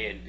ANP,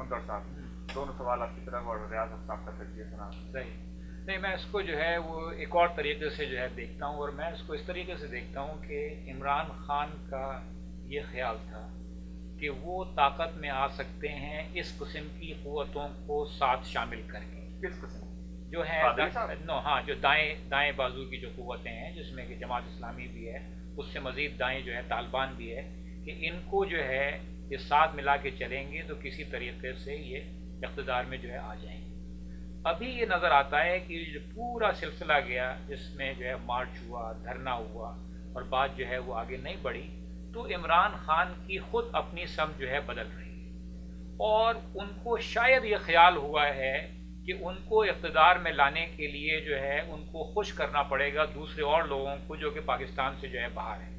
سمندر صاحب، دونوں سوال آپ کی طرف اور ریاض صاحب کا تجزیہ سنا. صحیح. نہیں، میں اس کو جو ہے وہ ایک اور طریقے سے جو ہے دیکھتا ہوں، اور میں اس کو اس طریقے سے دیکھتا ہوں کہ عمران خان کا یہ خیال تھا کہ وہ طاقت میں آ سکتے ہیں اس قسم کی قوتوں کو ساتھ شامل کر کے. کس قسم جو ہے ہاں، جو دائیں بازو کی جو قوتیں ہیں، جس میں کہ جماعت اسلامی بھی ہے، اس سے مزید دائیں جو ہے طالبان بھی ہے، کہ ان کو جو ہے یہ ساتھ ملا کے چلیں گے تو کسی طریقے سے یہ اقتدار میں جو ہے آ جائیں گے. ابھی یہ نظر آتا ہے کہ جو پورا سلسلہ گیا جس میں جو ہے مارچ ہوا، دھرنا ہوا، اور بات جو ہے وہ آگے نہیں بڑھی، تو عمران خان کی خود اپنی سمت جو ہے بدل رہی ہے، اور ان کو شاید یہ خیال ہوا ہے کہ ان کو اقتدار میں لانے کے لیے جو ہے ان کو خوش کرنا پڑے گا دوسرے اور لوگوں کو جو کہ پاکستان سے جو ہے باہر ہیں،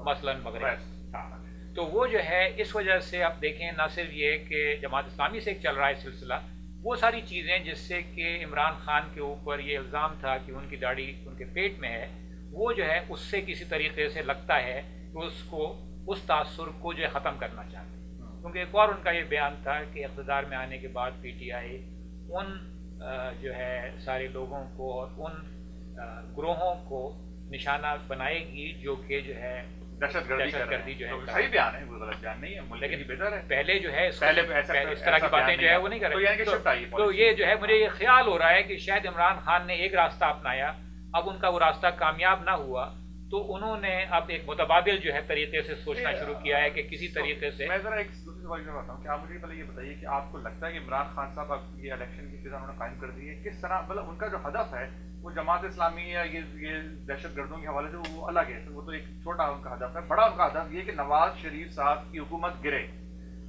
مثلاً مغرب. تو وہ جو ہے اس وجہ سے آپ دیکھیں، نہ صرف یہ کہ جماعت اسلامی سے چل رہا ہے سلسلہ، وہ ساری چیزیں جس سے کہ عمران خان کے اوپر یہ الزام تھا کہ ان کی داڑھی ان کے پیٹ میں ہے، وہ جو ہے اس سے کسی طریقے سے لگتا ہے کہ اس کو اس تاثر کو جو ہے ختم کرنا چاہتے ہیں. کیونکہ ایک اور ان کا یہ بیان تھا کہ اقتدار میں آنے کے بعد پی ٹی آئی ان جو ہے سارے لوگوں کو اور ان گروہوں کو نشانہ بنائے گی جو کہ جو ہے دہشت گردی جو ہے. صحیح بیان ہے، وہ غلط بیان نہیں ہے، لیکن بہتر ہے. پہلے جو ہے اس طرح کی باتیں جو ہے وہ نہیں کر رہے. تو یہ جو ہے مجھے یہ خیال ہو رہا ہے کہ شاید عمران خان نے ایک راستہ اپنایا، اب ان کا وہ راستہ کامیاب نہ ہوا، تو انہوں نے اب ایک متبادل جو ہے طریقے سے سوچنا شروع کیا ہے کہ کسی طریقے سے. میں ذرا ایک دوسری سوال کرتا ہوں کہ آپ مجھے پہلے یہ بتائیے کہ آپ کو لگتا ہے کہ عمران خان صاحب اب یہ الیکشن کی فضا انہوں نے قائم کر دی ہے، کس طرح مطلب ان کا جو ہدف ہے وہ جماعت اسلامی یا یہ دہشت گردوں کے حوالے سے وہ الگ ہے، وہ تو ایک چھوٹا ان کا ہدف ہے. بڑا ان کا ہدف یہ کہ نواز شریف صاحب کی حکومت گرے،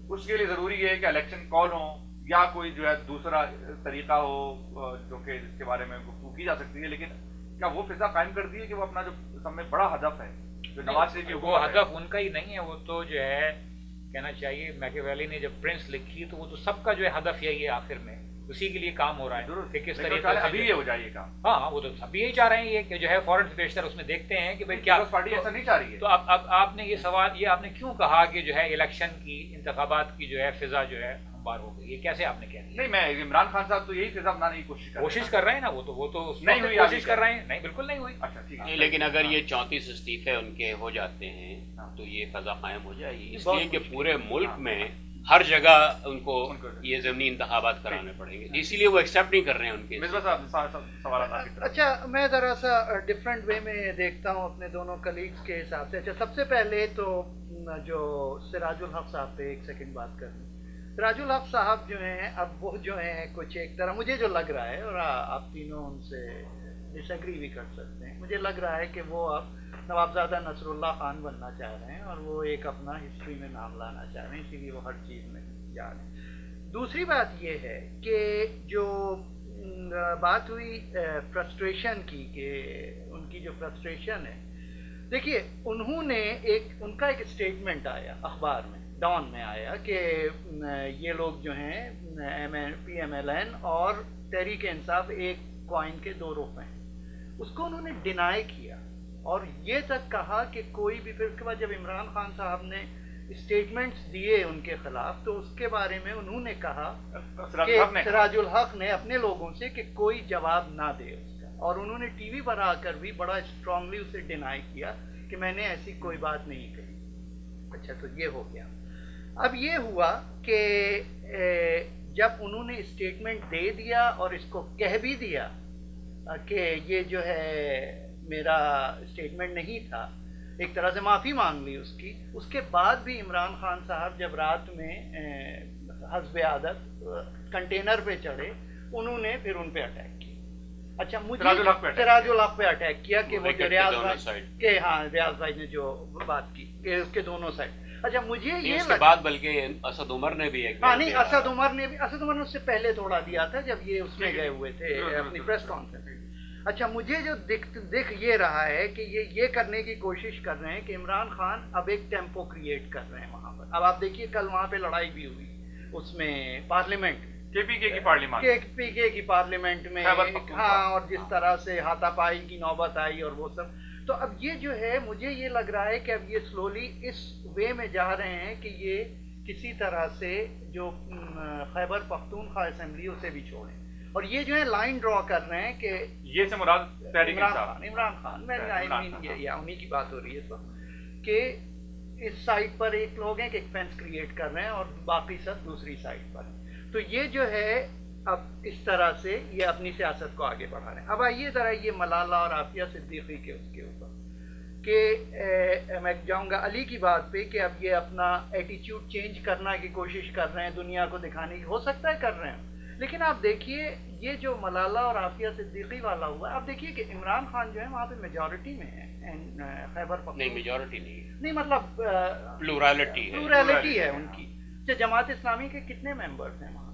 اس کے لیے ضروری ہے کہ الیکشن کال ہو یا کوئی جو ہے دوسرا طریقہ ہو جو کہ جس کے بارے میں گفتگو کی جا سکتی ہے. لیکن کیا وہ فضا قائم کر دی ہے کہ وہ اپنا جو سب میں بڑا ہدف ہے جو نواز شریف کی وہ ہدف ان کا ہی نہیں ہے، وہ تو جو ہے کہنا چاہیے میکیویلی نے جب پرنس لکھی تو وہ تو سب کا جو ہے ہدف یہی ہے، آخر میں اسی کے لیے کام ہو رہا ہے کہ کس طریقے سے ابھی یہ ہو جائے گا. ہاں، وہ تو ابھی یہی چاہ رہے ہیں یہ کہ جو ہے فوراً سے بیشتر اس میں دیکھتے ہیں کہ بھائی کیا پارٹی ایسا نہیں چاہ رہی ہے. تو اب آپ نے یہ سوال یہ آپ نے کیوں کہا کہ جو ہے الیکشن کی انتخابات کی جو ہے فضا جو ہے ہموار ہو گئی، یہ کیسے آپ نے کہہ دیا؟ نہیں، میں عمران خان صاحب تو یہی فضا بنانے کی کوشش کر رہے ہیں نا، وہ تو نہیں ہوئی، کوشش کر رہے ہیں. نہیں، بالکل نہیں ہوئی. اچھا ٹھیک ہے. لیکن اگر یہ 34 استعفے ان کے ہو جاتے ہیں تو یہ فضا قائم ہو جائے گی، اس لیے کہ پورے ملک میں ہر جگہ ان کو یہ ضمنی انتخابات کرانے پڑیں گے، اسی لیے وہ ایکسیپٹ نہیں کر رہے ہیں ان کے سوالات. اچھا، میں ذرا سا ڈفرینٹ وے میں دیکھتا ہوں اپنے دونوں کلیگز کے حساب سے. اچھا، سب سے پہلے تو جو سراج الحق صاحب پہ ایک سیکنڈ بات کروں. سراج الحق صاحب جو ہیں اب وہ جو ہیں کچھ ایک طرح مجھے جو لگ رہا ہے، اور آپ تینوں ان سے ڈس ایگری بھی کر سکتے ہیں، مجھے لگ رہا ہے کہ وہ اب نوابزادہ نصر اللہ خان بننا چاہ رہے ہیں اور وہ ایک اپنا ہسٹری میں نام لانا چاہ رہے ہیں، اسی لیے وہ ہر چیز میں جا رہے ہیں. دوسری بات یہ ہے کہ جو بات ہوئی فرسٹریشن کی، کہ ان کی جو فرسٹریشن ہے، دیکھیے انہوں نے ان کا ایک اسٹیٹمنٹ آیا اخبار میں، ڈان میں آیا کہ یہ لوگ جو ہیں پی ایم ایل این اور تحریک انصاف ایک کوائن کے دو رخ ہیں. اس کو انہوں نے ڈینائی کیا اور یہ تک کہا کہ کوئی بھی، پھر اس کے بعد جب عمران خان صاحب نے اسٹیٹمنٹس دیے ان کے خلاف تو اس کے بارے میں انہوں نے کہا کہ سراج الحق نے اپنے لوگوں سے کہ کوئی جواب نہ دے اس کا، اور انہوں نے ٹی وی پر آ کر بھی بڑا اسٹرانگلی اسے ڈینائی کیا کہ میں نے ایسی کوئی بات نہیں کہی. اچھا، تو یہ ہو گیا. اب یہ ہوا کہ جب انہوں نے اسٹیٹمنٹ دے دیا اور اس کو کہہ بھی دیا کہ یہ جو ہے میرا اسٹیٹمنٹ نہیں تھا، ایک طرح سے معافی مانگ لی اس کی، اس کے بعد بھی عمران خان صاحب جب رات میں حسب عادت کنٹینر پہ چڑھے، انہوں نے پھر ان پہ اٹیک کیا. اچھا، مجھے سراج الحق پہ اٹیک کیا کہ وہ ریاض بھائی کہ ہاں ریاض بھائی نے جو بات کی کہ اس کے دونوں سائڈ. اچھا، مجھے یہ اس کے بعد بلکہ اسد عمر نے بھی ایک نہیں، اسد عمر نے اس سے پہلے تھوڑا دیا تھا جب یہ اس میں گئے ہوئے تھے اپنی پریس کانفرنس. اچھا، مجھے جو دکھ یہ رہا ہے کہ یہ کرنے کی کوشش کر رہے ہیں کہ عمران خان اب ایک ٹیمپو کریٹ کر رہے ہیں وہاں پر. اب آپ دیکھیے کل وہاں پہ لڑائی بھی ہوئی اس میں پارلیمنٹ کے پی کے کی پارلیمنٹ میں، ہاں، اور جس طرح سے ہاتھا پائی کی نوبت آئی اور وہ سب. تو اب یہ جو ہے مجھے یہ لگ رہا ہے کہ اب یہ سلولی اس وے میں جا رہے ہیں کہ یہ کسی طرح سے جو خیبر پختونخوا اسمبلی اسے بھی چھوڑیں، اور یہ جو ہے لائن ڈرا کر رہے ہیں کہ یہ سے مراد تحریک انصاف، عمران خان میں انہی کی بات ہو رہی ہے کہ اس سائڈ پر ایک لوگ ہیں کہ ایک فینس کریٹ کر رہے ہیں اور باقی سب دوسری سائڈ پر، تو یہ جو ہے اب اس طرح سے یہ اپنی سیاست کو آگے بڑھا رہے ہیں۔ اب آئیے ذرا یہ ملالہ اور عافیہ صدیقی کے اس کے اوپر کہ میں جاؤں گا علی کی بات پہ کہ اب یہ اپنا ایٹیچیوڈ چینج کرنا کی کوشش کر رہے ہیں، دنیا کو دکھانے کی، ہو سکتا ہے کر رہے ہیں، لیکن آپ دیکھیے یہ جو ملالہ اور عافیہ صدیقی والا ہوا ہے، آپ دیکھیے کہ عمران خان جو ہے وہاں پہ میجورٹی میں ہے، خیبر پختونخوا نہیں میجورٹی نہیں مطلب پلورالٹی ہے ان کی۔ جماعت اسلامی کے کتنے ممبرز ہیں وہاں؟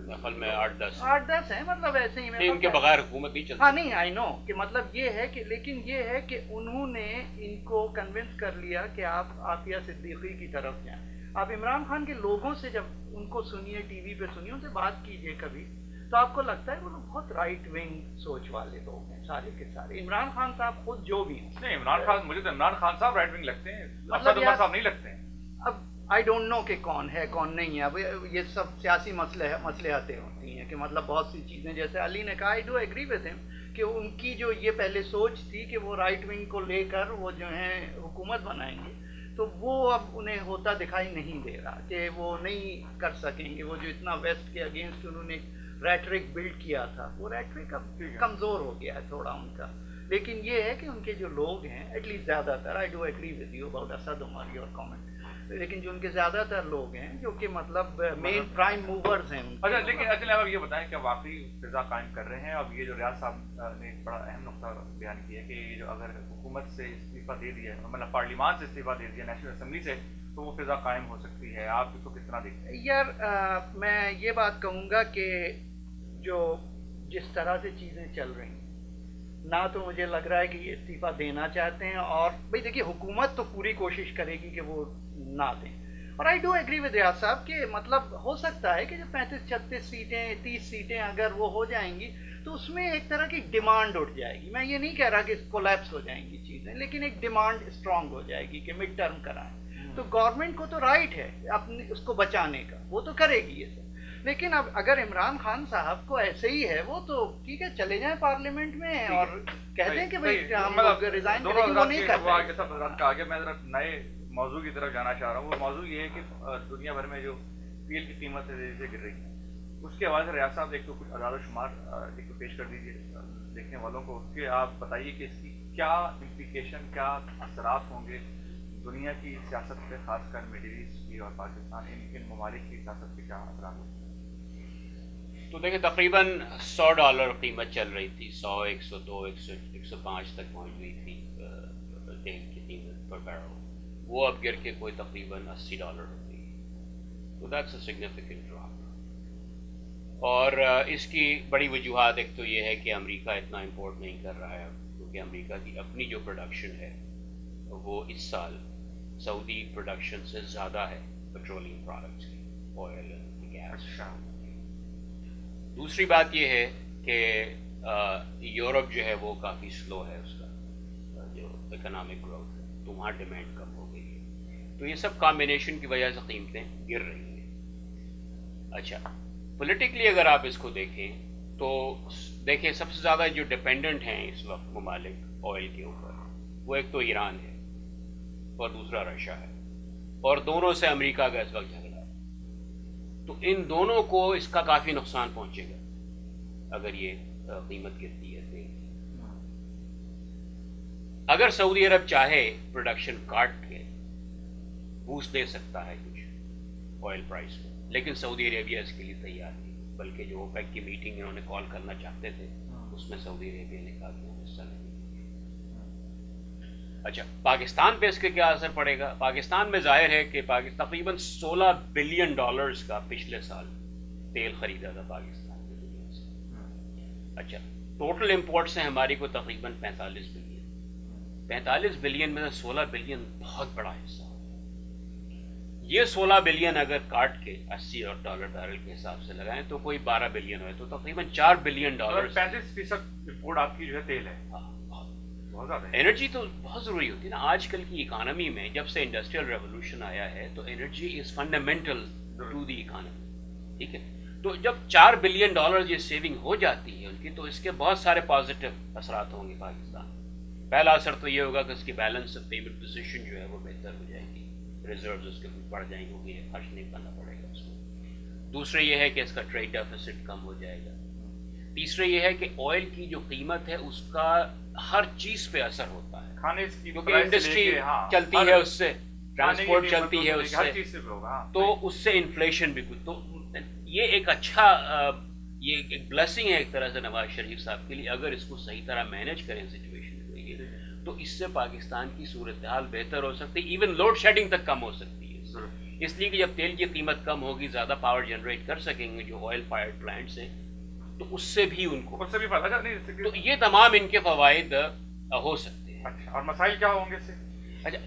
نقل میں 8-10 ہیں، مطلب ایسے ہی ان کے بغیر حکومت نہیں چلتی۔ ہاں نہیں آئی نو کہ مطلب یہ ہے کہ، لیکن یہ ہے کہ انہوں نے ان کو کنونس کر لیا کہ آپ عافیہ صدیقی کی طرف جائیں۔ آپ عمران خان کے لوگوں سے جب ان کو سنیے، ٹی وی پہ سنیے، ان سے بات کیجئے کبھی، تو آپ کو لگتا ہے وہ لوگ بہت رائٹ ونگ سوچ والے لوگ ہیں سارے کے سارے۔ عمران خان صاحب خود جو بھی ہیں، نہیں عمران خان، مجھے تو عمران خان صاحب رائٹ ونگ لگتے ہیں، اسد عمر صاحب نہیں لگتے ہیں۔ اب آئی ڈونٹ نو کہ کون ہے کون نہیں ہے، اب یہ سب سیاسی مصلحتیں ہوتی ہیں کہ مطلب بہت سی چیزیں، جیسے علی نے کہا آئی ڈو ایگری ود ہم کہ ان کی جو یہ پہلے سوچ تھی کہ وہ رائٹ ونگ کو لے کر وہ جو ہیں حکومت بنائیں گے، تو وہ اب انہیں ہوتا دکھائی نہیں دے رہا کہ وہ نہیں کر سکیں گے۔ وہ جو اتنا ویسٹ کے اگینسٹ انہوں نے ریٹرک بلڈ کیا تھا، وہ ریٹرک اب کمزور ہو گیا ہے تھوڑا ان کا، لیکن یہ ہے کہ ان کے جو لوگ ہیں ایٹ لیسٹ زیادہ تر، I do agree with you about Asad Umar your comment, لیکن جو ان کے زیادہ تر لوگ ہیں جو کہ مطلب مین پرائم موورز ہیں۔ اچھا لیکن اچھا آپ یہ بتائیں کہ واقعی فضا قائم کر رہے ہیں؟ اب یہ جو ریاض صاحب نے ایک بڑا اہم نقطہ بیان کیا ہے کہ یہ جو اگر حکومت سے استعفیٰ دے دیا ہے، مطلب پارلیمان سے استعفیٰ دے دیا نیشنل اسمبلی سے، تو وہ فضا قائم ہو سکتی ہے، آپ اس کو کس طرح دیکھتے ہیں؟ یار میں یہ بات کہوں گا کہ جو جس طرح سے چیزیں چل رہی ہیں، نہ تو مجھے لگ رہا ہے کہ یہ استعفیٰ دینا چاہتے ہیں، اور بھائی دیکھیے حکومت تو پوری کوشش کرے گی کہ وہ نہ دیں، اور آئی ڈو ایگری ود ریاض صاحب کہ مطلب ہو سکتا ہے کہ جو 35-36 سیٹیں 30 سیٹیں اگر وہ ہو جائیں گی تو اس میں ایک طرح کی ڈیمانڈ اٹھ جائے گی۔ میں یہ نہیں کہہ رہا کہ کولیپس ہو جائیں گی چیزیں، لیکن ایک ڈیمانڈ اسٹرانگ ہو جائے گی کہ مڈ ٹرم کرائیں، تو گورنمنٹ کو تو رائٹ ہے اپنے اس کو بچانے کا، وہ تو کرے گی یہ سب، لیکن اب اگر عمران خان صاحب کو ایسے ہی ہے وہ تو ٹھیک ہے چلے جائیں پارلیمنٹ میں اور کہہ دیں کہ بھائی ہم ریزائن کریں، وہ نہیں کرتے۔ آگے میں ذرا نئے موضوع کی طرف جانا چاہ رہا ہوں۔ وہ موضوع یہ ہے کہ دنیا بھر میں جو تیل کی قیمت تیزی سے گر رہی ہے، اس کے حوالے سے ریاض صاحب ایک تو کچھ اعداد و شمار ایک تو پیش کر دیجیے دیکھنے والوں کو، اس کے آپ بتائیے کہ اس کی کیا امپلیکیشن، کیا اثرات ہوں گے دنیا کی سیاست پہ، خاص کر مڈل ایسٹ کی اور پاکستان، ان ممالک کی سیاست پہ کیا اثرات ہوں گے؟ تو دیکھیں تقریباً $100 قیمت چل رہی تھی، 100، 102، 105 تک پہنچ گئی تھی تیل کی قیمت پر بیرل، وہ اب گر کے کوئی تقریباً $80 ہو گئی، تو دیٹس اے سگنیفیکنٹ ڈراپ۔ اور اس کی بڑی وجوہات ایک تو یہ ہے کہ امریکہ اتنا امپورٹ نہیں کر رہا ہے، کیونکہ امریکہ کی اپنی جو پروڈکشن ہے وہ اس سال سعودی پروڈکشن سے زیادہ ہے پیٹرولیم پروڈکٹس کی، آئل اینڈ گیس۔ دوسری بات یہ ہے کہ یورپ جو ہے وہ کافی سلو ہے، اس کا جو اکنامک گروتھ ہے، تو وہاں ڈیمانڈ کم ہو گئی ہے، تو یہ سب کمبینیشن کی وجہ سے قیمتیں گر رہی ہیں۔ اچھا پولیٹیکلی اگر آپ اس کو دیکھیں تو دیکھیں سب سے زیادہ جو ڈپینڈنٹ ہیں اس وقت ممالک آئل کے اوپر، وہ ایک تو ایران ہے اور دوسرا رشیا ہے، اور دونوں سے امریکہ کا اس وقت جھگڑا ہے، تو ان دونوں کو اس کا کافی نقصان پہنچے گا اگر یہ قیمت گرتی ہے تیل۔ اگر سعودی عرب چاہے پروڈکشن کاٹ کے بوسٹ دے سکتا ہے کچھ آئل پرائس میں، لیکن سعودی عربیہ اس کے لیے تیار نہیں، بلکہ جو اوپیک کی میٹنگ انہوں نے کال کرنا چاہتے تھے اس میں سعودی عربیہ نے کہا کہ ہم حصہ نہیں۔ اچھا پاکستان پہ اس کے کیا اثر پڑے گا؟ پاکستان میں ظاہر ہے کہ تقریباً $16 بلین کا پچھلے سال تیل خریدا تھا پاکستان کی دنیا سے۔ اچھا ٹوٹل امپورٹ سے ہماری کو تقریباً 45 بلین، 45 بلین میں 16 بلین بہت بڑا حصہ ہے۔ یہ 16 بلین اگر کاٹ کے $80 بیرل کے حساب سے لگائیں تو کوئی 12 بلین ہوئے، تو تقریباً $4 بلین۔ 35% امپورٹ آپ کی جو ہے تیل ہے، انرجی تو بہت ضروری ہوتی ہے نا آج کل کی اکانومی میں. جب سے انڈسٹریل ریولوشن آیا ہے تو energy is fundamental to the economy. ٹھیک ہے, تو جب $4 بلین یہ سیونگ ہو جاتی ہے ان کی, تو اس کے بہت سارے پازیٹیو اثرات ہوں گے پاکستان. پہلا اثر تو یہ ہوگا کہ اس کی بیلنس آف پیمنٹ پوزیشن جو ہے وہ بہتر ہو جائے گی, ریزروز اس کے بڑھ جائیں گے کیونکہ یہ خرچ نہیں کرنا پڑے گا اس کو. دوسرے یہ ہے کہ اس کا ٹریڈ ڈیفیسٹ کم ہو جائے گا. تیسرے یہ ہے کہ آئل کی جو قیمت ہے اس کا ہر چیز پہ اثر ہوتا ہے, کھانے کیونکہ انڈسٹری چلتی ہے اس سے, ٹرانسپورٹ چلتی ہے اس سے, تو اس سے انفلیشن بھی کچھ. تو یہ ایک اچھا یہ ایک بلیسنگ ہے ایک طرح سے نواز شریف صاحب کے لیے, اگر اس کو صحیح طرح مینیج کریں سچویشن کو, تو اس سے پاکستان کی صورتحال بہتر ہو سکتی ہے. ایون لوڈ شیڈنگ تک کم ہو سکتی ہے, اس لیے کہ جب تیل کی قیمت کم ہوگی, زیادہ پاور جنریٹ کر سکیں گے جو آئل فائرڈ پلانٹس ہیں, تو اس سے بھی ان کو تو یہ تمام ان کے فوائد ہو سکتے ہیں. اچھا, اور مسائل کیا ہوں گے اس سے؟ اچھا,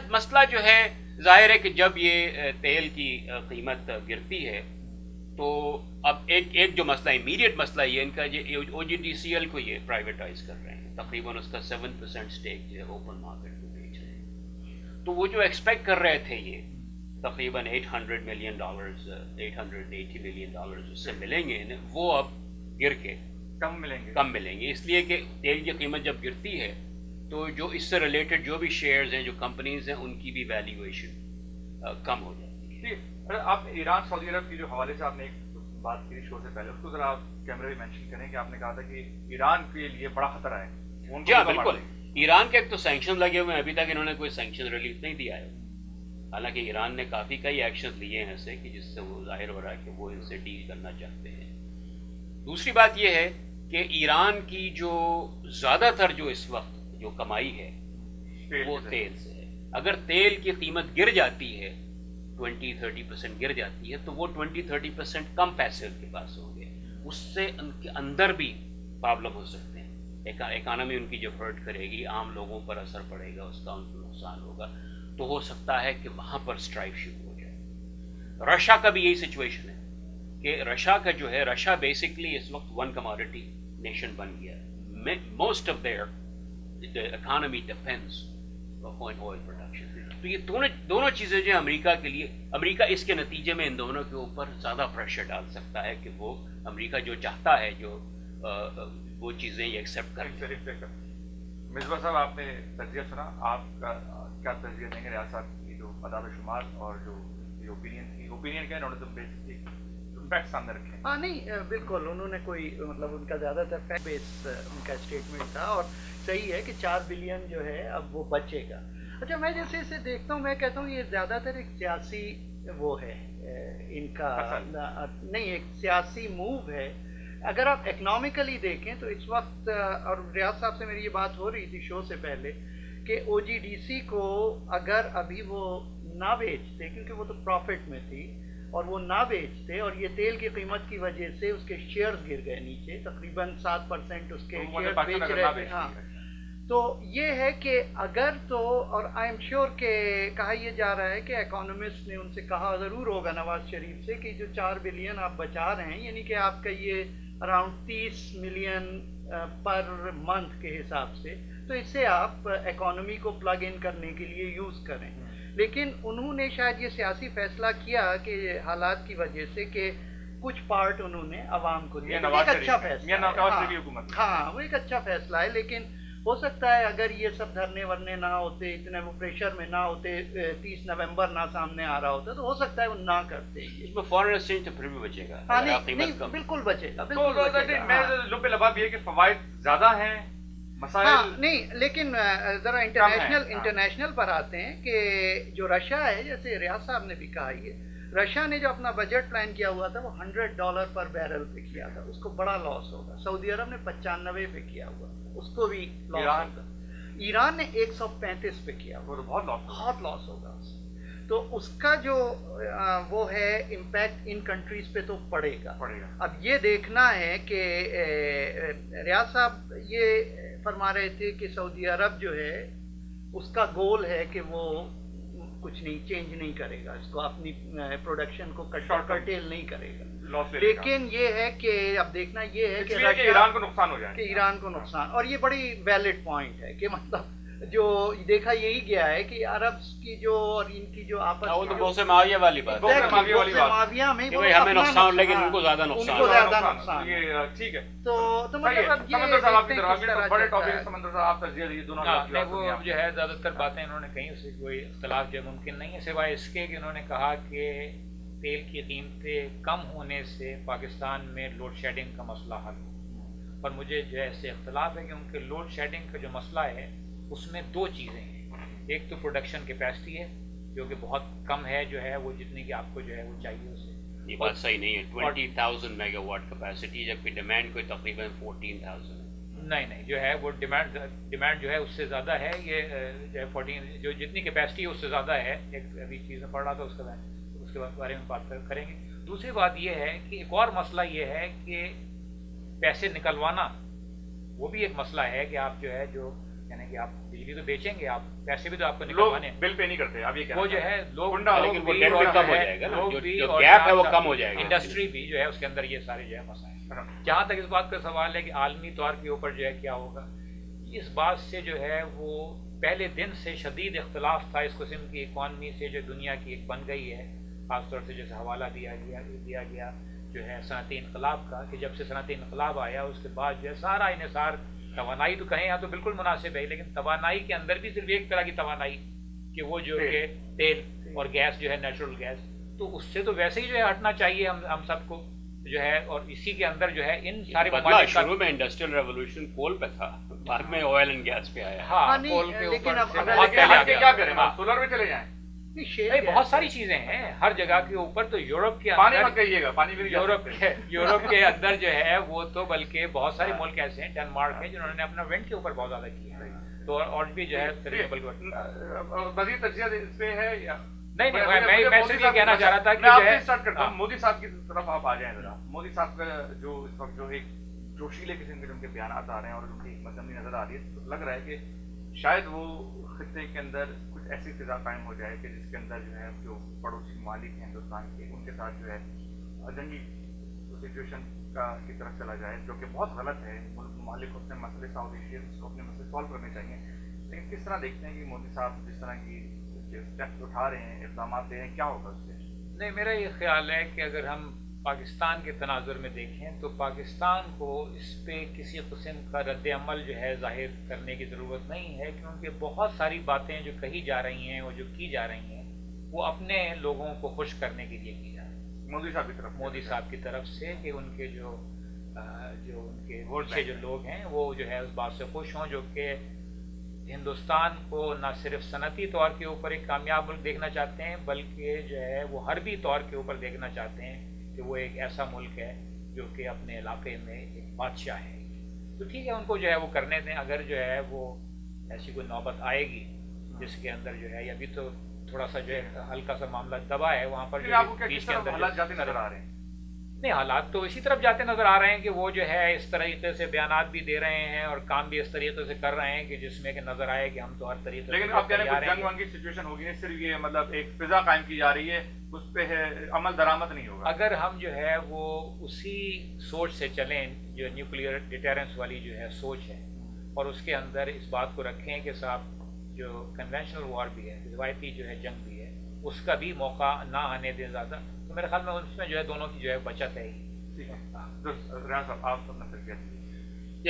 مسئلہ جو ہے ظاہر ہے کہ جب یہ تیل کی قیمت گرتی ہے تو اب ایک جو مسئلہ امیڈیٹ مسئلہ یہ ان کا OGTCL کو یہ پرائیویٹائز کر رہے ہیں, تقریباً اس کا 7% اسٹیک جو ہے اوپن مارکیٹ میں بیچ رہے ہیں. تو وہ جو ایکسپیکٹ کر رہے تھے یہ تقریباً $800 ملین $880 ملین اس سے ملیں گے انہیں, وہ اب گر کے کم ملیں گے. اس لیے کہ تیل کی قیمت جب گرتی ہے تو جو اس سے ریلیٹڈ جو بھی شیئرز ہیں, جو کمپنیز ہیں, ان کی بھی ویلیویشن کم ہو جاتی ہے. آپ ایران سعودی عرب کی جو حوالے سے آپ نے ایک بات کی شو سے پہلے, اس کو ذرا آپ کیمرے بھی مینشن کریں کہ آپ نے کہا تھا کہ ایران کے لیے بڑا خطرہ ہے. جی ہاں بالکل, ایران کے ایک تو سینکشن لگے ہوئے ہیں, ابھی تک انہوں نے کوئی سینکشن ریلیف نہیں دیا ہے, حالانکہ ایران نے کئی ایکشن لیے ہیں ایسے کہ جس سے وہ ظاہر ہو رہا ہے کہ وہ ان سے ڈیل کرنا چاہتے ہیں. دوسری بات یہ ہے کہ ایران کی جو زیادہ تر جو اس وقت جو کمائی ہے وہ تیل سے ہے. اگر تیل کی قیمت گر جاتی ہے 20-30% گر جاتی ہے, تو وہ 20-30% کم پیسے ان کے پاس ہوں گے, اس سے ان کے اندر بھی پرابلم ہو سکتے ہیں. اکانومی ان کی جب ہرٹ کرے گی, عام لوگوں پر اثر پڑے گا, اس کا ان کو نقصان ہوگا, تو ہو سکتا ہے کہ وہاں پر اسٹرائک شروع ہو جائے. رشیا کا بھی یہی سچویشن ہے کہ رشیا کا جو ہے, رشیا بیسکلی اس وقت ون کموڈٹی نیشن بن گیا ہے. Most of their economy depends on oil production. تو یہ دونوں چیزیں جو ہیں امریکہ کے لیے, امریکہ اس کے نتیجے میں ان دونوں کے اوپر زیادہ پریشر ڈال سکتا ہے کہ وہ امریکہ جو چاہتا ہے جو وہ چیزیں یہ ایکسیپٹ کریں. مصباح صاحب, آپ نے تجزیہ سنا, آپ کا کیا تجزیہ دیں گے ریاست کی جو اعداد و شمار اور جو اوپینین تھی, اوپینین کیا انہوں نے تو بیسکلی فیکٹ سامنے رکھے؟ ہاں نہیں بالکل, انہوں نے کوئی مطلب ان کا زیادہ تر فیکٹ بیس ان کا اسٹیٹمنٹ تھا, اور صحیح ہے کہ 4 بلین جو ہے اب وہ بچے گا. اچھا, میں جیسے اسے دیکھتا ہوں, میں کہتا ہوں یہ زیادہ تر ایک سیاسی وہ ہے ان کا, نہیں ایک سیاسی موو ہے. اگر آپ اکنامیکلی دیکھیں تو اس وقت, اور ریاض صاحب سے میری یہ بات ہو رہی تھی شو سے پہلے, کہ OGDC کو اگر ابھی وہ نہ بیچتے, کیونکہ وہ تو پروفٹ میں تھی, اور وہ نہ بیچتے, اور یہ تیل کی قیمت کی وجہ سے اس کے شیئرز گر گئے نیچے, تقریباً 7% اس کے شیئرز بیچ رہے تھے. ہاں, تو یہ ہے کہ اگر تو, اور آئی ایم شیور کہ کہا یہ جا رہا ہے کہ اکانومسٹ نے ان سے کہا ضرور ہوگا نواز شریف سے کہ جو 4 بلین آپ بچا رہے ہیں, یعنی کہ آپ کا یہ اراؤنڈ 30 ملین پر منتھ کے حساب سے, تو اس سے آپ اکانومی کو پلگ ان کرنے کے لیے یوز کریں. لیکن انہوں نے شاید یہ سیاسی فیصلہ کیا کہ حالات کی وجہ سے کہ کچھ پارٹ انہوں نے عوام کو دیا. ایک اچھا فیصلہ, ہاں وہ ایک اچھا فیصلہ ہے, لیکن ہو سکتا ہے اگر یہ سب دھرنے ورنے نہ ہوتے, اتنے وہ پریشر میں نہ ہوتے, 30 نومبر نہ سامنے آ رہا ہوتا, تو ہو سکتا ہے وہ نہ کرتے. اس میں فارن ایکسچینج تو پھر بھی بچے گا. ہاں نہیں بالکل بچے گا. میں لب لباب یہ کہ فوائد زیادہ ہیں, مسائل نہیں, لیکن ذرا انٹرنیشنل پر آتے ہیں کہ جو رشیا ہے, جیسے ریاض صاحب نے بھی کہا, یہ رشیا نے جو اپنا بجٹ پلان کیا ہوا تھا وہ $100 پر بیرل پہ کیا تھا, اس کو بڑا لاس ہوگا. سعودی عرب نے 95 پہ کیا ہوا, اس کو بھی لاس ہوگا. ایران نے 135 پہ کیا, وہ بہت لاس ہوگا. تو اس کا جو وہ ہے امپیکٹ ان کنٹریز پہ تو پڑے گا. اب یہ دیکھنا ہے کہ ریاض صاحب یہ فرما رہے تھے کہ سعودی عرب جو ہے اس کا گول ہے کہ وہ کچھ نہیں چینج نہیں کرے گا, اس کو اپنی پروڈکشن کو کرٹیل نہیں کرے گا. لیکن یہ ہے کہ اب دیکھنا یہ ہے کہ ایران کو نقصان ہو جائے، کہ ایران کو نقصان، اور یہ بڑی ویلڈ پوائنٹ ہے کہ مطلب جو دیکھا یہی گیا ہے کہ عرب کی جو اور ان کی جو آپس میں معاویہ والی بات معاویہ میں ہمیں نقصان لیکن ان کو زیادہ نقصان، ٹھیک ہے. تو مطلب سمندر صاحب آپ کی طرف بڑے ٹاپک سمندر صاحب آپ ترجیح دیجیے دونوں وہ جو ہے زیادہ تر باتیں انہوں نے کہیں، اس سے کوئی اختلاف جو ممکن نہیں ہے سوائے اس کے کہ انہوں نے کہا کہ تیل کی قیمتیں کم ہونے سے پاکستان میں لوڈ شیڈنگ کا مسئلہ حل ہو، اور مجھے جو ہے اس سے اختلاف ہے کہ ان کے لوڈ شیڈنگ کا جو مسئلہ ہے اس میں دو چیزیں ہیں. ایک تو پروڈکشن کیپیسٹی ہے جو کہ بہت کم ہے، جو ہے وہ جتنی کہ آپ کو جو ہے وہ چاہیے اسے. یہ بات صحیح نہیں ہے، 20,000 میگا واٹ کیپیسٹی جبکہ ڈیمانڈ کوئی تقریباً 14,000 نہیں جو ہے وہ ڈیمانڈ جو ہے اس سے زیادہ ہے. یہ جو ہے 14 جو جتنی کیپیسٹی ہے اس سے زیادہ ہے. ایک ابھی چیز میں پڑھ رہا تھا اس کے بارے میں بات کریں گے. دوسری بات یہ ہے کہ ایک اور مسئلہ یہ ہے کہ پیسے نکلوانا وہ بھی ایک مسئلہ ہے کہ آپ جو ہے یعنی کہ آپ بجلی تو بیچیں گے، آپ پیسے بھی تو آپ کو نکلوانے بل پے نہیں کرتے. اب یہ وہ جو ہے لوگ کم ہو جائے گا، انڈسٹری بھی جو ہے اس کے اندر یہ سارے جو ہے مسائل. جہاں تک اس بات کا سوال ہے کہ عالمی طور کے اوپر جو ہے کیا ہوگا، اس بات سے جو ہے وہ پہلے دن سے شدید اختلاف تھا. اس قسم کی اکانومی سے جو دنیا کی ایک بن گئی ہے، خاص طور سے جیسے حوالہ دیا گیا جو ہے صنعتی انقلاب کا، کہ جب سے صنعتی انقلاب آیا اس کے بعد جو ہے سارا انحصار توانائی تو کہیں یہاں تو بالکل مناسب ہے، لیکن توانائی کے اندر بھی صرف ایک طرح کی توانائی کہ وہ جو کہ تیل اور گیس جو ہے نیچرل گیس، تو اس سے تو ویسے ہی جو ہے ہٹنا چاہیے ہم سب کو جو ہے. اور اسی کے اندر جو ہے ان سارے شروع میں انڈسٹریل ریولوشن کول پہ تھا، بعد میں آئل اینڈ گیس پہ آیا. ہاں کول کے اوپر کیا کریں، سولر پہ چلے جائیں. بہت ساری چیزیں ہیں ہر جگہ کے اوپر. تو یورپ کے پانی مت کہیے گا، پانی بھی یورپ کے اندر جو ہے وہ تو بلکہ بہت سارے ملک ایسے ہیں، ڈنمارک ہے، جنہوں نے اپنا ونڈ کے اوپر بہت زیادہ کیا ہے. تو اور بھی جو ہے مزید تجزیہ اس پہ ہے یا نہیں؟ میں صرف یہ کہنا چاہ رہا تھا کہ جو ہے اسٹارٹ کرتا ہوں مودی صاحب کی طرف آپ آ جائیں ذرا. مودی صاحب کا جو اس وقت جو ایک جوشیلے قسم کے ان کے بیانات آ رہے ہیں اور ان کی مضمونی نظر آ رہی ہے، تو لگ رہا ہے کہ شاید وہ خطے کے اندر کچھ ایسی فضا قائم ہو جائے کہ جس کے اندر جو ہے جو پڑوسی ممالک ہیں ہندوستان کے، ان کے ساتھ جو ہے جنگی سچویشن کی طرف چلا جائے، جو کہ بہت غلط ہے. ممالک کو اپنے مسئلے ساؤتھ ایشین کو اپنے مسئلے سالو کرنے چاہیے. لیکن کس طرح دیکھتے ہیں کہ مودی صاحب جس طرح کی اسٹیپس اٹھا رہے ہیں، اقدامات لے رہے ہیں، کیا ہوگا اس سے؟ نہیں، میرا یہ خیال ہے کہ اگر ہم پاکستان کے تناظر میں دیکھیں تو پاکستان کو اس پہ کسی قسم کا رد عمل جو ہے ظاہر کرنے کی ضرورت نہیں ہے، کیونکہ بہت ساری باتیں جو کہی جا رہی ہیں اور جو کی جا رہی ہیں وہ اپنے لوگوں کو خوش کرنے کے لیے کی جا رہی ہیں مودی صاحب کی طرف سے، کہ ان کے جو ان کے ووٹ سے جو لوگ ہیں وہ جو ہے اس بات سے خوش ہوں، جو کہ ہندوستان کو نہ صرف صنعتی طور کے اوپر ایک کامیاب ملک دیکھنا چاہتے ہیں، بلکہ جو ہے وہ حربی طور کے اوپر دیکھنا چاہتے ہیں کہ وہ ایک ایسا ملک ہے جو کہ اپنے علاقے میں ایک بادشاہ ہے. تو ٹھیک ہے، ان کو جو ہے وہ کرنے دیں. اگر جو ہے وہ ایسی کوئی نوبت آئے گی جس کے اندر جو ہے ابھی تو تھوڑا سا جو ہے ہلکا سا معاملہ دبا ہے وہاں پر، بیچ کے اندر حالات جاتے نظر آ رہے ہیں. نہیں، حالات تو اسی طرف جاتے نظر آ رہے ہیں کہ وہ جو ہے اس طریقے سے بیانات بھی دے رہے ہیں اور کام بھی اس طریقے سے کر رہے ہیں کہ جس میں کہ نظر آئے کہ ہم تو ہر طریقے سے. لیکن آپ کہہ رہے ہیں جنگ ونگ کی سچویشن ہوگی، صرف یہ مطلب ایک فضا قائم کی جا رہی ہے، اس پہ عمل درآمد نہیں ہوگا. اگر ہم جو ہے وہ اسی سوچ سے چلیں جو نیوکلیئر ڈیٹرنس والی جو ہے سوچ ہے، اور اس کے اندر اس بات کو رکھیں کہ صاحب جو کنونشنل وار بھی ہے، روایتی جو ہے جنگ بھی ہے، اس کا بھی موقع نہ آنے دیں زیادہ، تو میرے خیال میں اس میں جو ہے دونوں کی جو ہے بچت ہے.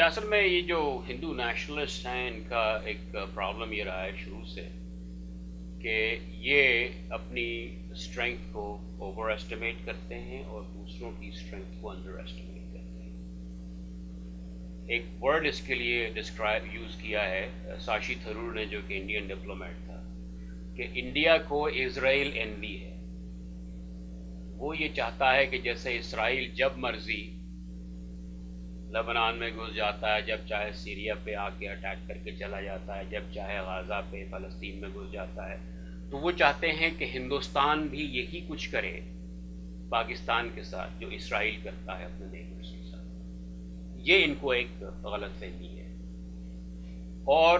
اصل میں یہ جو ہندو نیشنلسٹ ہیں ان کا ایک پرابلم یہ رہا ہے شروع سے کہ یہ اپنی اسٹرینتھ کو اوور ایسٹیمیٹ کرتے ہیں اور دوسروں کی اسٹرینتھ کو انڈر ایسٹیمیٹ کرتے ہیں. ایک ورڈ اس کے لیے ڈسکرائب یوز کیا ہے ساشی تھرور نے، جو کہ انڈین ڈپلومیٹ تھا، کہ انڈیا کو اسرائیل انوی ہے. وہ یہ چاہتا ہے کہ جیسے اسرائیل جب مرضی لبنان میں گھس جاتا ہے، جب چاہے سیریا پہ آ کے اٹیک کر کے چلا جاتا ہے، جب چاہے غزہ پہ فلسطین میں گھس جاتا ہے، تو وہ چاہتے ہیں کہ ہندوستان بھی یہی کچھ کرے پاکستان کے ساتھ جو اسرائیل کرتا ہے اپنے نیبرز کے ساتھ. یہ ان کو ایک غلط فہمی ہے. اور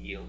yield,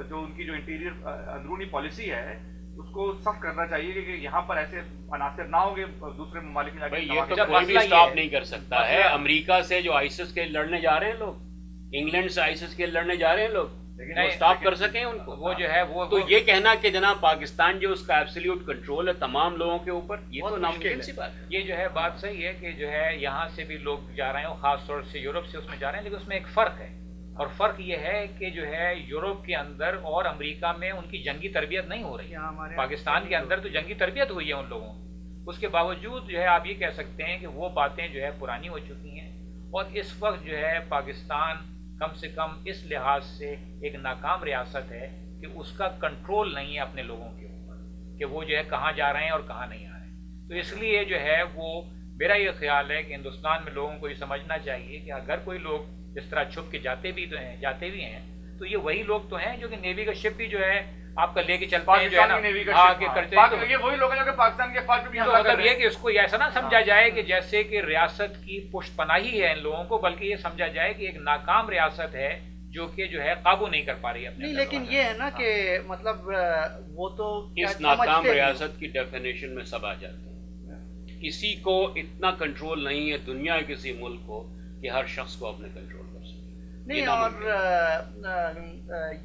جو ان کی جو انٹیریئر اندرونی پالیسی ہے اس کو سخت کرنا چاہیے کہ یہاں پر ایسے عناصر نہ ہوں گے دوسرے ممالک میں جا کے. یہ تو کوئی بھی اسٹاپ نہیں کر سکتا ہے. امریکہ سے جو آئیسس کے لڑنے جا رہے ہیں لوگ, انگلینڈ سے آئیسس کے لڑنے جا رہے ہیں لوگ, لیکن وہ اسٹاپ کر سکیں ان کو. وہ جو ہے وہ تو یہ کہنا کہ جناب پاکستان جو اس کا ایبسلیوٹ کنٹرول ہے تمام لوگوں کے اوپر, یہ تو ناممکن سی بات ہے. یہ جو ہے بات صحیح ہے کہ جو ہے یہاں سے بھی لوگ جا رہے ہیں, خاص طور سے یورپ سے اس میں جا رہے ہیں, لیکن اس میں ایک فرق ہے, اور فرق یہ ہے کہ جو ہے یورپ کے اندر اور امریکہ میں ان کی جنگی تربیت نہیں ہو رہی. پاکستان کے اندر تو جنگی تربیت ہوئی ہے ان لوگوں, اس کے باوجود جو ہے آپ یہ کہہ سکتے ہیں کہ وہ باتیں جو ہے پرانی ہو چکی ہیں, اور اس وقت جو ہے پاکستان کم سے کم اس لحاظ سے ایک ناکام ریاست ہے کہ اس کا کنٹرول نہیں ہے اپنے لوگوں کے اوپر, کہ وہ جو ہے کہاں جا رہے ہیں اور کہاں نہیں آ رہے ہیں. تو اس لیے جو ہے وہ میرا یہ خیال ہے کہ ہندوستان میں لوگوں کو یہ سمجھنا چاہیے کہ اگر کوئی لوگ اس طرح چھپ کے جاتے بھی ہیں تو یہ وہی لوگ تو ہیں جو کہ نیوی کا شپ بھی جو ہے آپ کا لے کے چلتے ہیں, جو ہے نا یہ وہی لوگ ہیں جو کہ پاکستان کے فوج بھی حملہ کر رہے ہیں. یہ کہ اس کو ایسا نہ سمجھا جائے کہ جیسے کہ ریاست کی پشت پناہی ہے ان لوگوں کو, بلکہ یہ سمجھا جائے کہ ایک ناکام ریاست ہے جو کہ جو ہے قابو نہیں کر پا رہی ہے اپنے. نہیں, لیکن یہ ہے نا کہ مطلب وہ تو اس ناکام ریاست کی ڈیفینیشن میں سب آ جاتے ہیں. کسی کو اتنا کنٹرول نہیں ہے دنیا کے کسی ملک کو کہ ہر شخص کو اپنے کنٹرول کر سکے. نہیں, اور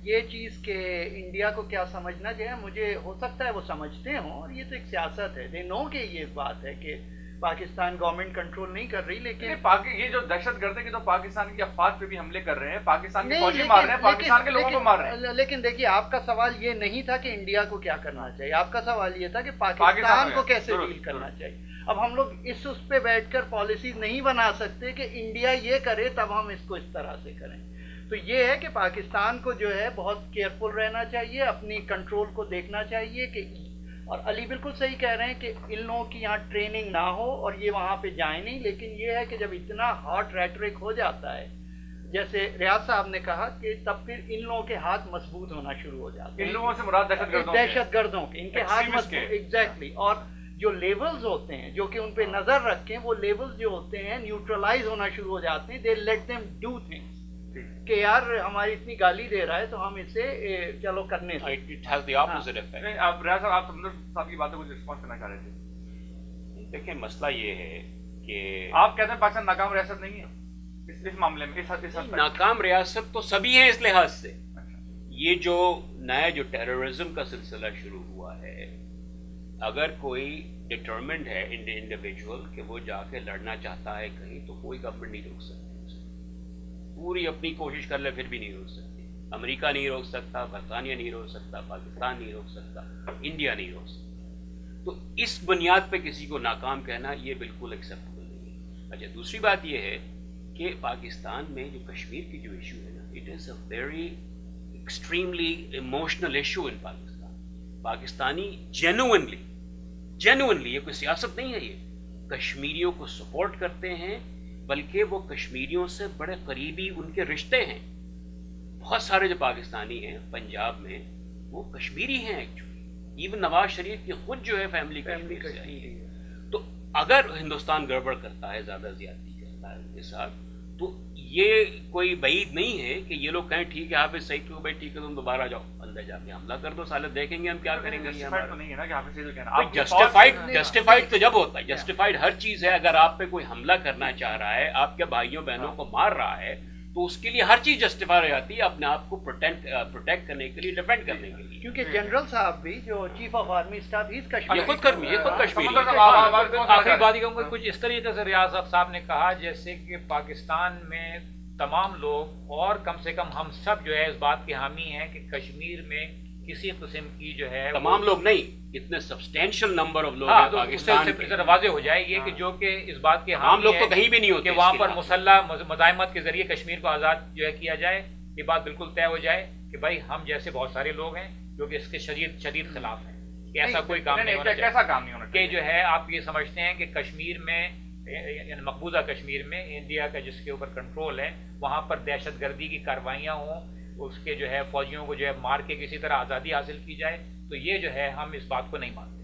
یہ چیز کہ انڈیا کو کیا سمجھنا چاہیے, مجھے ہو سکتا ہے وہ سمجھتے ہوں, اور یہ تو ایک سیاست ہے, دے نو کہ یہ بات ہے کہ پاکستان گورنمنٹ کنٹرول نہیں کر رہی, لیکن یہ جو دہشت گرد ہے کہ تو پاکستان کی افواج پہ بھی حملے کر رہے ہیں, پاکستان کے فوجی مار رہے ہیں, پاکستان کے لوگوں کو مار رہے ہیں. لیکن دیکھیے آپ کا سوال یہ نہیں تھا کہ انڈیا کو کیا کرنا چاہیے, آپ کا سوال یہ تھا کہ پاکستان کو کیسے ڈیل کرنا چاہیے. اب ہم لوگ اس پہ بیٹھ کر پالیسی نہیں بنا سکتے کہ انڈیا یہ کرے تب ہم اس کو اس طرح سے کریں. تو یہ ہے کہ پاکستان کو جو ہے بہت کیئرفل رہنا چاہیے, اپنی کنٹرول کو دیکھنا چاہیے کہ, اور علی بالکل صحیح کہہ رہے ہیں کہ ان لوگوں کی یہاں ٹریننگ نہ ہو اور یہ وہاں پہ جائیں نہیں, لیکن یہ ہے کہ جب اتنا ہاٹ ریٹرک ہو جاتا ہے جیسے ریاض صاحب نے کہا کہ تب پھر ان لوگوں کے ہاتھ مضبوط ہونا شروع ہو جاتے ہیں. ان لوگوں سے مراد دہشت گردوں کے, ان کے ہاتھ مضبوط, ایگزیکٹلی. اور جو لیولز ہوتے ہیں جو کہ ان پہ نظر رکھیں, وہ لیولز جو ہوتے ہیں نیوٹرلائز ہونا شروع ہو جاتے ہیں. They let them do things کہ یار ہماری اتنی گالی دے رہا ہے تو ہم اسے چلو کرنے سے. آپ ریاض صاحب, آپ سمندر صاحب کی باتوں کو رسپانس کرنا چاہ رہے تھے. دیکھیں مسئلہ یہ ہے کہ آپ کہتے ہیں پاکستان ناکام ریاست نہیں ہے اس معاملے میں, ناکام ریاست تو سبھی ہیں اس لحاظ سے. یہ جو نیا جو ٹیررزم کا سلسلہ شروع ہوا ہے, اگر کوئی ڈٹرمنڈ ہے انڈیویجول کہ وہ جا کے لڑنا چاہتا ہے کہیں, تو کوئی گورنمنٹ نہیں روک سکتی. پوری اپنی کوشش کر لے پھر بھی نہیں روک سکتی. امریکہ نہیں روک سکتا, برطانیہ نہیں روک سکتا, پاکستان نہیں روک سکتا, انڈیا نہیں روک سکتا. تو اس بنیاد پہ کسی کو ناکام کہنا یہ بالکل ایکسیپٹیبل نہیں ہے. اچھا, دوسری بات یہ ہے کہ پاکستان میں جو کشمیر کی جو ایشو ہے نا, it is a very extremely emotional issue in Pakistan. Pakistani genuinely, یہ کوئی سیاست نہیں ہے, یہ کشمیریوں کو سپورٹ کرتے ہیں, بلکہ وہ کشمیریوں سے بڑے قریبی ان کے رشتے ہیں. بہت سارے جو پاکستانی ہیں پنجاب میں وہ کشمیری ہیں ایکچولی. ایون نواز شریف کی خود جو ہے فیملی کشمیر سے آئی ہے. تو اگر ہندوستان گڑبڑ کرتا ہے, زیادہ زیادتی کرتا ہے ان کے ساتھ, تو یہ کوئی بعید نہیں ہے کہ یہ لوگ کہیں ٹھیک ہے حافظ سعید کو بھائی ٹھیک ہے تم دوبارہ جاؤ اندر جا کے حملہ کر دو, سالے دیکھیں گے ہم کیا کریں گے. جسٹیفائڈ تو جب ہوتا ہے, جسٹیفائڈ ہر چیز ہے. اگر آپ پہ کوئی حملہ کرنا چاہ رہا ہے, آپ کے بھائیوں بہنوں کو مار رہا ہے, تو اس کے لیے ہر چیز جسٹیفائی ہو جاتی ہے اپنے آپ کو پروٹیکٹ کرنے کے لیے, ڈیفینڈ کرنے کے لیے. کیونکہ جنرل صاحب بھی جو چیف آف آرمی اسٹاف ہی یہ خود کشمیری. آخری بات یہ کہ کچھ اس طریقے سے ریاض صاحب نے کہا جیسے کہ پاکستان میں تمام لوگ اور کم سے کم ہم سب جو ہے اس بات کے حامی ہیں کہ کشمیر میں کسی قسم کی جو ہے, تمام لوگ نہیں, اتنے سبسٹینشیل نمبر آف لوگ ہیں پاکستان میں. واضح ہو جائے یہ کہ جو کہ اس بات کے عام لوگ تو کہیں بھی نہیں ہوتے کہ وہاں پر مسلح مزاحمت کے ذریعے کشمیر کو آزاد جو ہے کیا جائے. یہ بات بالکل طے ہو جائے کہ بھائی ہم جیسے بہت سارے لوگ ہیں جو کہ اس کے شدید خلاف ہیں کہ ایسا کوئی کام نہیں ہونا چاہیے. ایسا کام نہیں ہونا کہ جو ہے آپ یہ سمجھتے ہیں کہ کشمیر میں, مقبوضہ کشمیر میں انڈیا کا جس کے اوپر کنٹرول ہے, وہاں پر دہشت گردی کی کاروائیاں ہوں, اس کے جو ہے فوجیوں کو جو ہے مار کے کسی طرح آزادی حاصل کی جائے. تو یہ جو ہے ہم اس بات کو نہیں مانتے.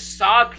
7